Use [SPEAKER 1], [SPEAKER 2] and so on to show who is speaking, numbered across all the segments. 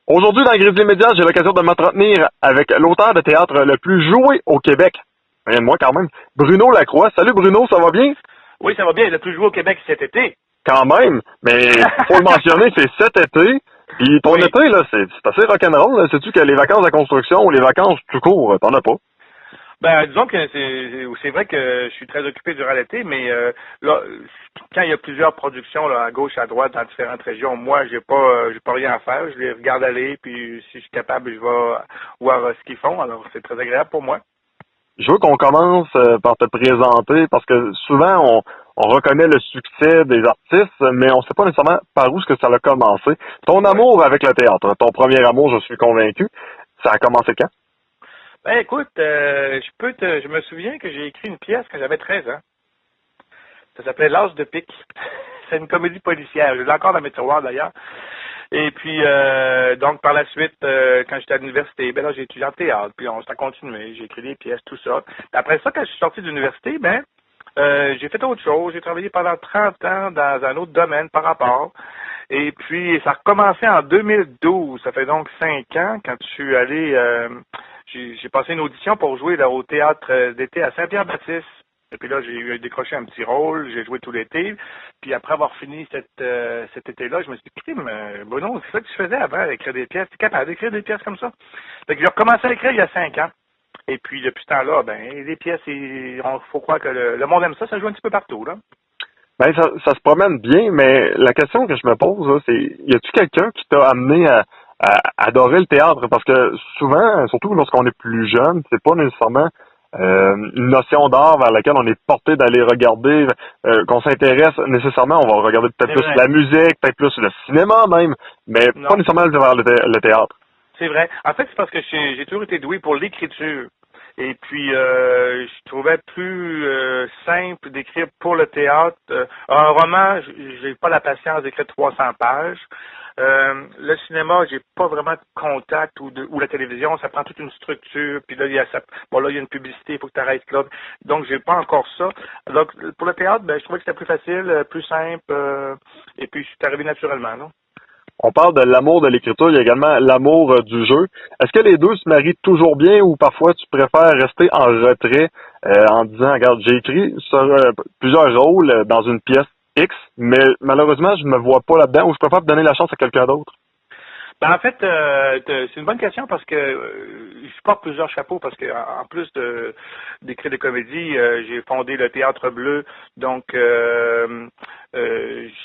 [SPEAKER 1] Aujourd'hui, dans Grizzly Média, j'ai l'occasion de m'entretenir avec l'auteur de théâtre le plus joué au Québec. Rien de moi quand même. Bruno Lacroix. Salut Bruno, ça va bien?
[SPEAKER 2] Oui, ça va bien. Il a plus joué au Québec cet été.
[SPEAKER 1] Quand même, mais faut le mentionner, c'est cet été. Puis ton
[SPEAKER 2] Oui.
[SPEAKER 1] été, là, c'est assez rock'n'roll. Là. Sais-tu que les vacances de construction ou les vacances tout court, t'en as pas?
[SPEAKER 2] Ben, disons que c'est vrai que je suis très occupé durant l'été, mais là, quand il y a plusieurs productions là, à gauche, à droite, dans différentes régions, moi, j'ai pas rien à faire. Je les regarde aller, puis si je suis capable, je vais voir ce qu'ils font. Alors, c'est très agréable pour moi.
[SPEAKER 1] Je veux qu'on commence par te présenter parce que souvent on reconnaît le succès des artistes, mais on sait pas nécessairement par où est-ce que ça a commencé. Ton amour avec le théâtre, ton premier amour, je suis convaincu, ça a commencé quand?
[SPEAKER 2] Ben, écoute, je me souviens que j'ai écrit une pièce quand j'avais 13 ans. Ça s'appelait L'As de pique. C'est une comédie policière. Je l'ai encore dans mes tiroirs d'ailleurs. Et puis, donc, par la suite, quand j'étais à l'université, ben là, j'ai étudié en théâtre, puis ça a continué, j'ai écrit des pièces, tout ça. Après ça, quand je suis sorti de l'université, ben, j'ai fait autre chose. J'ai travaillé pendant 30 ans dans un autre domaine par rapport. Et puis, ça a recommencé en 2012. Ça fait donc 5 ans quand je suis allé, j'ai passé une audition pour jouer là, au théâtre d'été à Saint-Pierre-Baptiste. Et puis là, j'ai décroché un petit rôle, j'ai joué tout l'été. Puis après avoir fini cet été-là, je me suis dit, crime, Bruno, c'est ça que tu faisais avant, écrire des pièces. Tu es capable d'écrire des pièces comme ça? Fait que j'ai recommencé à écrire il y a 5 ans. Et puis depuis ce temps-là, ben, les pièces, il faut croire que le monde aime ça, ça joue un petit peu partout, là.
[SPEAKER 1] Ben ça se promène bien, mais la question que je me pose, là, c'est y a-tu quelqu'un qui t'a amené à adorer le théâtre? Parce que souvent, surtout lorsqu'on est plus jeune, c'est pas nécessairement une notion d'art vers laquelle on est porté d'aller regarder, qu'on s'intéresse nécessairement, on va regarder peut-être
[SPEAKER 2] C'est
[SPEAKER 1] plus
[SPEAKER 2] vrai.
[SPEAKER 1] la musique, peut-être plus le cinéma même, mais pas
[SPEAKER 2] Non,
[SPEAKER 1] nécessairement vers le théâtre.
[SPEAKER 2] c'est vrai. En fait, c'est parce que j'ai toujours été doué pour l'écriture. Et puis, je trouvais plus simple d'écrire pour le théâtre. Un roman, j'ai pas la patience d'écrire 300 pages. Le cinéma, j'ai pas vraiment de contact ou la télévision, ça prend toute une structure. Puis là, il y a là, il y a une publicité, il faut que tu arrêtes là. Donc, j'ai pas encore ça. Donc, pour le théâtre, ben, je trouvais que c'était plus facile, plus simple. Et puis, je suis arrivé naturellement, là.
[SPEAKER 1] On parle de l'amour de l'écriture, il y a également l'amour du jeu. Est-ce que les deux se marient toujours bien ou parfois tu préfères rester en retrait en disant, regarde, j'ai écrit sur plusieurs rôles dans une pièce X, mais malheureusement, je me vois pas là-dedans ou je préfère donner la chance à quelqu'un d'autre?
[SPEAKER 2] Ben, en fait, c'est une bonne question parce que je porte plusieurs chapeaux parce que en plus d'écrire des comédies, j'ai fondé le Théâtre Bleu. Donc, je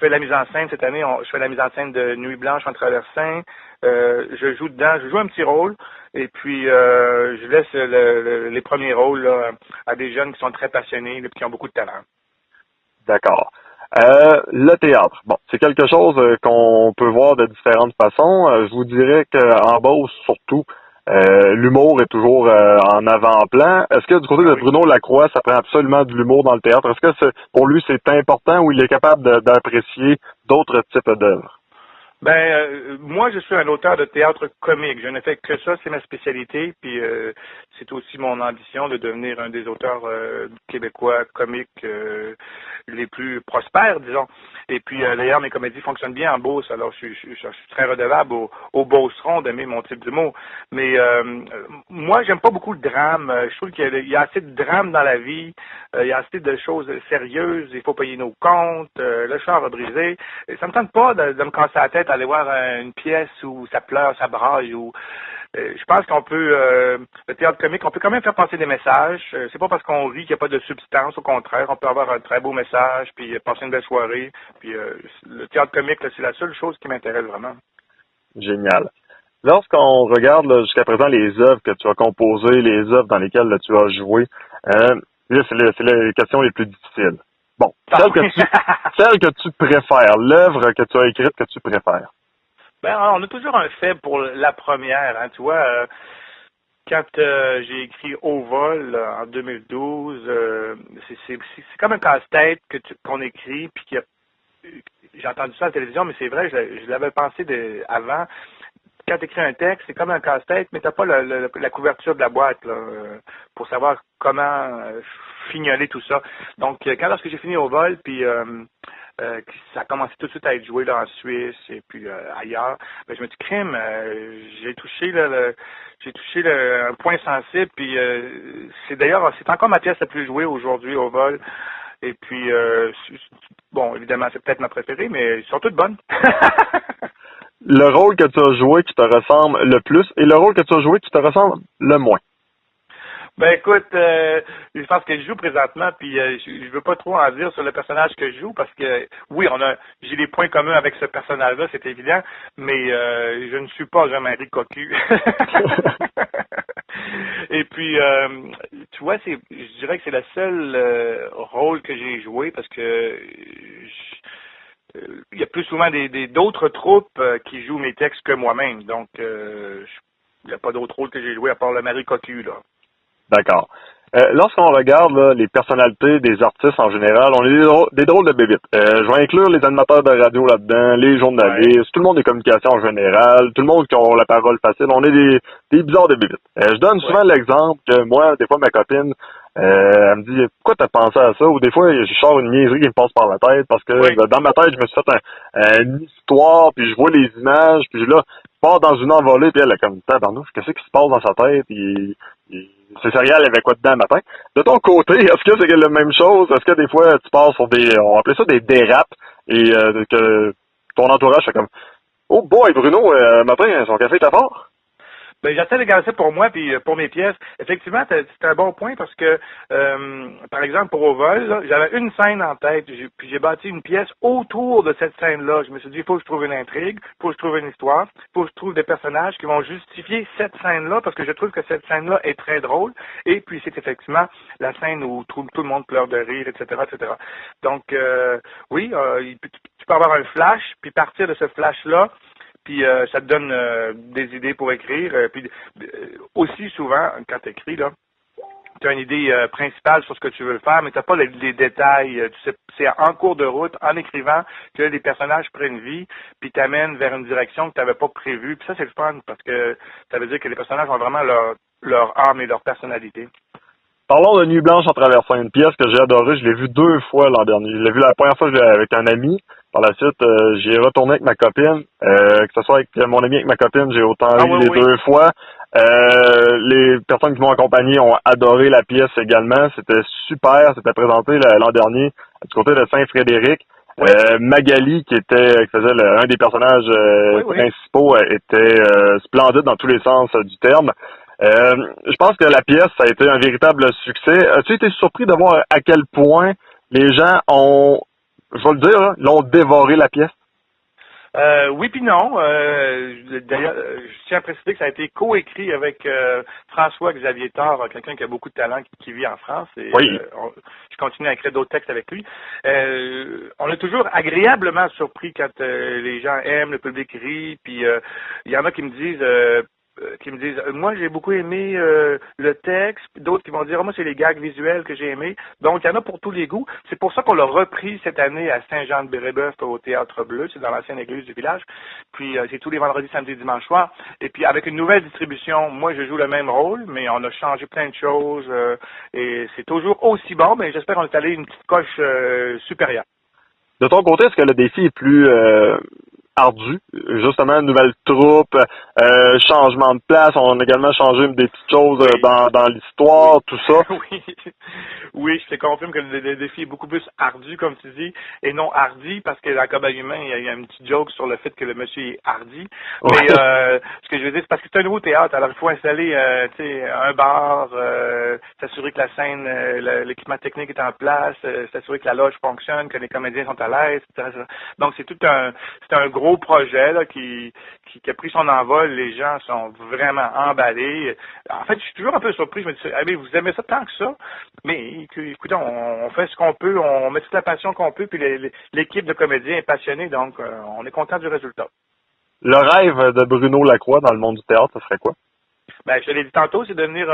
[SPEAKER 2] fais la mise en scène cette année. Je fais la mise en scène de Nuit Blanche en traversin. Je joue dedans, je joue un petit rôle et puis je laisse les premiers rôles là, à des jeunes qui sont très passionnés et qui ont beaucoup de talent.
[SPEAKER 1] D'accord. Le théâtre, bon, c'est quelque chose qu'on peut voir de différentes façons. Je vous dirais qu'en Beauce, surtout, l'humour est toujours en avant-plan. Est-ce que du côté
[SPEAKER 2] Ah
[SPEAKER 1] de
[SPEAKER 2] oui.
[SPEAKER 1] Bruno Lacroix, ça prend absolument de l'humour dans le théâtre? Est-ce que pour lui, c'est important ou il est capable d'apprécier d'autres types d'œuvres?
[SPEAKER 2] Ben, moi, je suis un auteur de théâtre comique. Je ne fais que ça, c'est ma spécialité. Puis, c'est aussi mon ambition de devenir un des auteurs québécois comiques les plus prospères, disons. Et puis, d'ailleurs, mes comédies fonctionnent bien en Beauce. Alors, je suis très redevable aux Beaucerons d'aimer mon type d'humour. Mais moi, j'aime pas beaucoup le drame. Je trouve qu'il y a assez de drame dans la vie. Il y a assez de choses sérieuses. Il faut payer nos comptes. Le char a brisé. Et ça me tente pas de me casser la tête à aller voir une pièce où ça pleure, ça braille. Je pense qu'on peut, le théâtre comique, on peut quand même faire passer des messages. C'est pas parce qu'on rit qu'il n'y a pas de substance. Au contraire, on peut avoir un très beau message, puis passer une belle soirée. Puis le théâtre comique, là, c'est la seule chose qui m'intéresse vraiment.
[SPEAKER 1] Génial. Lorsqu'on regarde là, jusqu'à présent les œuvres que tu as composées, les œuvres dans lesquelles là, tu as joué, là, c'est les questions les plus difficiles. Bon,
[SPEAKER 2] Ah oui.
[SPEAKER 1] celle que tu préfères, l'œuvre que tu as écrite que tu préfères.
[SPEAKER 2] Ben, on a toujours un fait pour la première, hein, tu vois. Quand j'ai écrit Au vol en 2012, c'est comme un casse-tête qu'on écrit, puis j'ai entendu ça à la télévision, mais c'est vrai, je l'avais pensé avant. Quand tu écris un texte, c'est comme un casse-tête, mais t'as pas la couverture de la boîte là, pour savoir comment fignoler tout ça. Donc, lorsque j'ai fini Au vol, puis ça a commencé tout de suite à être joué là, en Suisse et puis ailleurs. Ben, je me dis, crime, j'ai touché un point sensible, puis c'est encore ma pièce la plus jouée aujourd'hui au vol. Et puis, bon, évidemment, c'est peut-être ma préférée, mais elles sont toutes bonnes.
[SPEAKER 1] Le rôle que tu as joué qui te ressemble le plus et le rôle que tu as joué qui te ressemble le moins.
[SPEAKER 2] Ben écoute, je pense que je joue présentement, puis je veux pas trop en dire sur le personnage que je joue parce que oui, j'ai des points communs avec ce personnage-là, c'est évident, mais je ne suis pas Jean-Marie Cocu. Et puis, tu vois, je dirais que c'est le seul rôle que j'ai joué parce que il y a plus souvent d'autres troupes qui jouent mes textes que moi-même, donc il n'y a pas d'autre rôle que j'ai joué à part le Marie Cocu là.
[SPEAKER 1] D'accord. Lorsqu'on regarde là, les personnalités des artistes en général, on est des drôles de bébites. Je vais inclure les animateurs de radio là-dedans, les journalistes, tout le monde des communications en général, tout le monde qui a la parole facile. On est des bizarres de bébites. Je donne souvent l'exemple que moi, des fois, ma copine, elle me dit « Pourquoi t'as pensé à ça? » Ou des fois, je sors une niaiserie qui me passe par la tête parce que dans ma tête, je me suis fait une histoire, puis je vois les images, puis là, je pars dans une envolée, puis elle est comme « Tabarnouche, qu'est-ce qui se passe dans sa tête? » C'est sérieux, elle avait quoi dedans matin? De ton côté, est-ce que c'est la même chose? Est-ce que des fois, tu passes sur on va appeler ça des dérapes, et que ton entourage fait comme « Oh boy, Bruno, matin, son café est à fort? »
[SPEAKER 2] Ben, j'essaie de garder ça pour moi puis pour mes pièces. Effectivement, c'est un bon point parce que, par exemple, pour Au vol, là, j'avais une scène en tête, puis j'ai bâti une pièce autour de cette scène-là. Je me suis dit, il faut que je trouve une intrigue, il faut que je trouve une histoire, il faut que je trouve des personnages qui vont justifier cette scène-là parce que je trouve que cette scène-là est très drôle. Et puis, c'est effectivement la scène où tout le monde pleure de rire, etc., etc. Donc, oui, tu peux avoir un flash, puis partir de ce flash-là, puis ça te donne des idées pour écrire. Puis aussi souvent, quand tu écris, là, tu as une idée principale sur ce que tu veux faire, mais tu n'as pas les détails. Tu sais, c'est en cours de route, en écrivant, que les personnages prennent vie, puis t'amènent vers une direction que tu n'avais pas prévue. Puis ça, c'est le fun, parce que ça veut dire que les personnages ont vraiment leur âme et leur personnalité.
[SPEAKER 1] Parlons de Nuit blanche en traversant, une pièce que j'ai adorée. Je l'ai vue 2 fois l'an dernier. Je l'ai vue la première fois avec un ami. Par la suite, j'y ai retourné avec ma copine. Que ce soit avec mon ami avec ma copine, j'ai autant eu les 2 fois. Les personnes qui m'ont accompagné ont adoré la pièce également. C'était super. C'était présenté l'an dernier du côté de Saint-Frédéric. Oui. Magali, qui faisait un des personnages principaux, était splendide dans tous les sens du terme. Je pense que la pièce ça a été un véritable succès. As-tu été surpris de voir à quel point les gens je vais le dire, l'ont dévoré la pièce?
[SPEAKER 2] Oui puis non. D'ailleurs, je tiens à préciser que ça a été coécrit avec François-Xavier Thor, quelqu'un qui a beaucoup de talent, qui vit en France. Et,
[SPEAKER 1] oui.
[SPEAKER 2] Je continue à écrire d'autres textes avec lui. On est toujours agréablement surpris quand les gens aiment, le public rit. Puis il y en a qui me disent moi j'ai beaucoup aimé le texte, d'autres qui vont dire moi c'est les gags visuels que j'ai aimés. Donc il y en a pour tous les goûts. C'est pour ça qu'on l'a repris cette année à Saint-Jean-de-Brébeuf au Théâtre Bleu, c'est dans l'ancienne église du village. Puis c'est tous les vendredis, samedis, dimanches soirs. Et puis avec une nouvelle distribution, moi je joue le même rôle, mais on a changé plein de choses et c'est toujours aussi bon, mais j'espère qu'on est allé une petite coche supérieure.
[SPEAKER 1] De ton côté, est-ce que le défi est plus ardu, justement, une nouvelle troupe, changement de place, on a également changé des petites choses dans l'histoire, tout ça.
[SPEAKER 2] Oui, je te confirme que le défi est beaucoup plus ardu, comme tu dis, et non hardi, parce que dans Cobaye humain, il y a une petite joke sur le fait que le monsieur est hardi. Mais ce que je veux dire, c'est parce que c'est un nouveau théâtre, alors il faut installer un bar, s'assurer que la scène, l'équipement technique est en place, s'assurer que la loge fonctionne, que les comédiens sont à l'aise, etc. Donc c'est un gros projet là, qui a pris son envol, les gens sont vraiment emballés. En fait, je suis toujours un peu surpris, je me dis, mais vous aimez ça tant que ça? Mais écoutez, on fait ce qu'on peut, on met toute la passion qu'on peut, puis l'équipe de comédiens est passionnée, donc on est content du résultat.
[SPEAKER 1] Le rêve de Bruno Lacroix dans le monde du théâtre, ce serait quoi?
[SPEAKER 2] Ben, je te l'ai dit tantôt, c'est devenir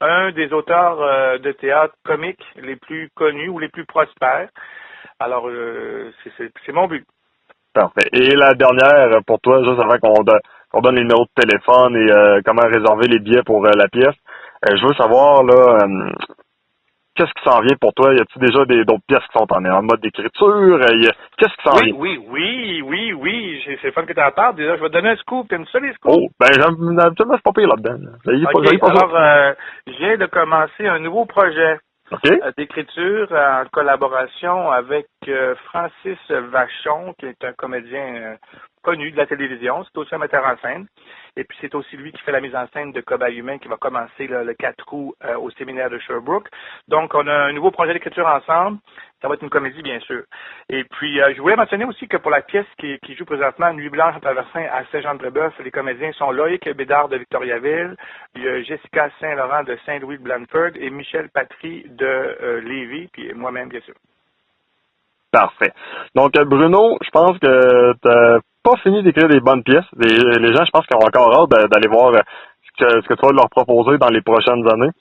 [SPEAKER 2] un des auteurs de théâtre comiques les plus connus ou les plus prospères. Alors, c'est mon but.
[SPEAKER 1] Parfait. Et la dernière, pour toi, juste avant qu'on donne les numéros de téléphone et comment réserver les billets pour la pièce, je veux savoir, là, qu'est-ce qui s'en vient pour toi? Y a-t-il déjà d'autres pièces qui sont en mode d'écriture? Qu'est-ce qui s'en vient?
[SPEAKER 2] Oui. C'est fun que tu en parles. Déjà, je vais te donner un scoop. T'aimes ça, les scoops?
[SPEAKER 1] Oh, ben, habituellement, c'est pas pire là-dedans.
[SPEAKER 2] OK, alors, je viens de commencer un nouveau projet d'écriture en collaboration avec Francis Vachon, qui est un comédien connu de la télévision. C'est aussi un metteur en scène. Et puis, c'est aussi lui qui fait la mise en scène de Cobaye Humain qui va commencer là, le 4 août au séminaire de Sherbrooke. Donc, on a un nouveau projet d'écriture ensemble. Ça va être une comédie, bien sûr. Et puis, je voulais mentionner aussi que pour la pièce qui joue présentement, Nuit blanche en traversing à Saint-Jean-de-Brébeuf, les comédiens sont Loïc Bédard de Victoriaville, il y a Jessica Saint-Laurent de Saint-Louis de Blanford et Michel Patry de Lévis, puis moi-même, bien sûr.
[SPEAKER 1] Parfait. Donc, Bruno, je pense que t'as pas fini d'écrire des bonnes pièces. Les gens, je pense qu'ils ont encore hâte d'aller voir ce que tu vas leur proposer dans les prochaines années.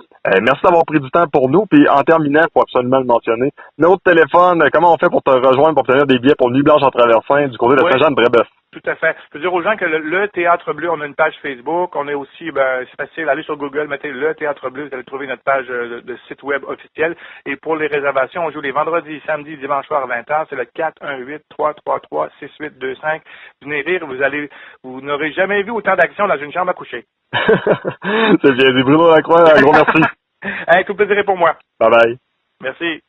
[SPEAKER 1] Merci d'avoir pris du temps pour nous. Puis, en terminant, il faut absolument le mentionner. Notre téléphone, comment on fait pour te rejoindre, pour obtenir des billets pour Nuit blanche en traversing du côté de Saint-Jean-de-Brébeuf?
[SPEAKER 2] Tout à fait. Je veux dire aux gens que le Théâtre Bleu, on a une page Facebook. On est aussi, c'est facile, allez sur Google, mettez le Théâtre Bleu, vous allez trouver notre page de site web officiel. Et pour les réservations, on joue les vendredis, samedis, dimanche soir à 20h. C'est le 418-333-6825. Venez rire, vous n'aurez jamais vu autant d'action dans une chambre à coucher.
[SPEAKER 1] C'est bien dit. Bruno Lacroix, un gros merci.
[SPEAKER 2] Tout plaisir pour moi.
[SPEAKER 1] Bye bye.
[SPEAKER 2] Merci.